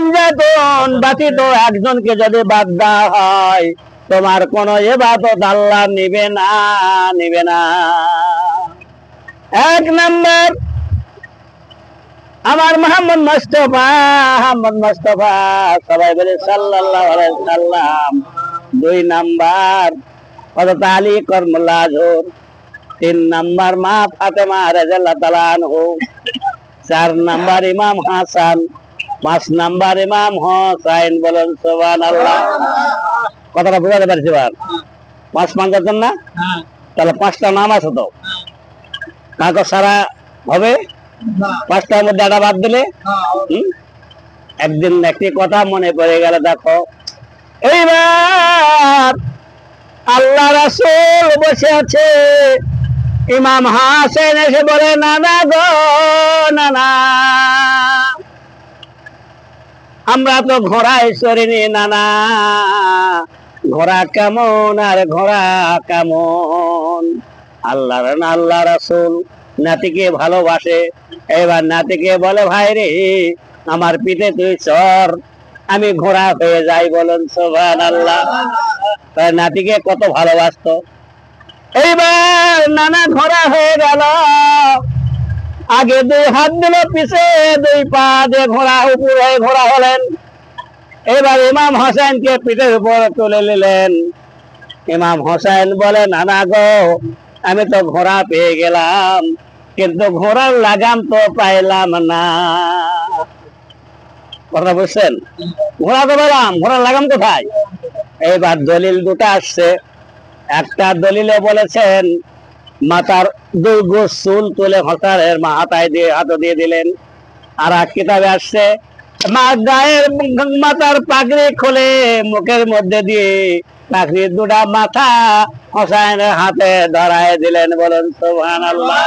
নির্যাতন ব্যতীত একজনকে যদি বাদ দেওয়া হয়, তোমার কোন ইবাদত আল্লাহ নিবে না। এক নম্বর আমার মোহাম্মদ মুস্তাফা সবাই বলে সাল্লাল্লাহু আলাইহি সাল্লাম। 2 নাম্বার হযরত আলী করমুল্লাহ আজহর। 3 নাম্বার মা ফাতেমা রাদিয়াল্লাহু তাআলা আনহু। 4 নাম্বার ইমাম হাসান। 5 নাম্বার ইমাম হোসাইন। বলেন সুবহানাল্লাহ। কথাটা বুঝাতে পারছি? 5 পাঁচজন না? তাহলে 5টা নাম আছে তো, কাকে সারা হবে? 5টার মধ্যে একটা বাদ দিলে একদিন একটি কথা মনে পড়ে গেল। দেখো, এইবার আল্লাহ রাসূল বসে আছে, ইমাম হাসান এসে বলে, নানা গো নানা, আমরা তো ঘোড়ায় চড়িনি নানা, ঘোড়া কেমন আর ঘোড়া কেমন? আল্লাহ রাসূল নাতিকে ভালোবাসে। এবার নাতিকে বলে, ভাই রে, আমার পিঠে তুই চড়, আমি ঘোড়া হয়ে যাই। বলেন সুবহানাল্লাহ। নাতিকে কত ভালোবাসতো। এইবার নানা ঘোড়া হয়ে গেল। আগে 2 হাত দিল, পিছে 2 পা দিয়ে ঘোড়া উপর হয়ে ঘোড়া হলেন। এবার ইমাম হোসেনকে পিঠের উপর তুলে নিলেন। ইমাম হোসেন বলে, নানা গো, আমি তো ঘোড়া পেয়ে গেলাম, কিন্তু ঘোড়ার লাগাম তো পাইলাম না। কথা বুঝছেন? ঘোড়া তো পেলাম, ঘোড়ার লাগাম কোথায়? এইবার দলিল 2টা আসছে। একটা দলিলে বলেছেন মাথার 2 গোছ চুল তুলে হোসেনের মাথায় দিয়ে হাত দিয়ে দিলেন। আর এক কিতাবে আসছে গায়ের মাথার পাগড়ি খুলে মুখের মধ্যে দিয়ে পাগড়ির 2টা মাথা হোসেনের হাতে ধরায় দিলেন। বলেন সুবহানাল্লাহ।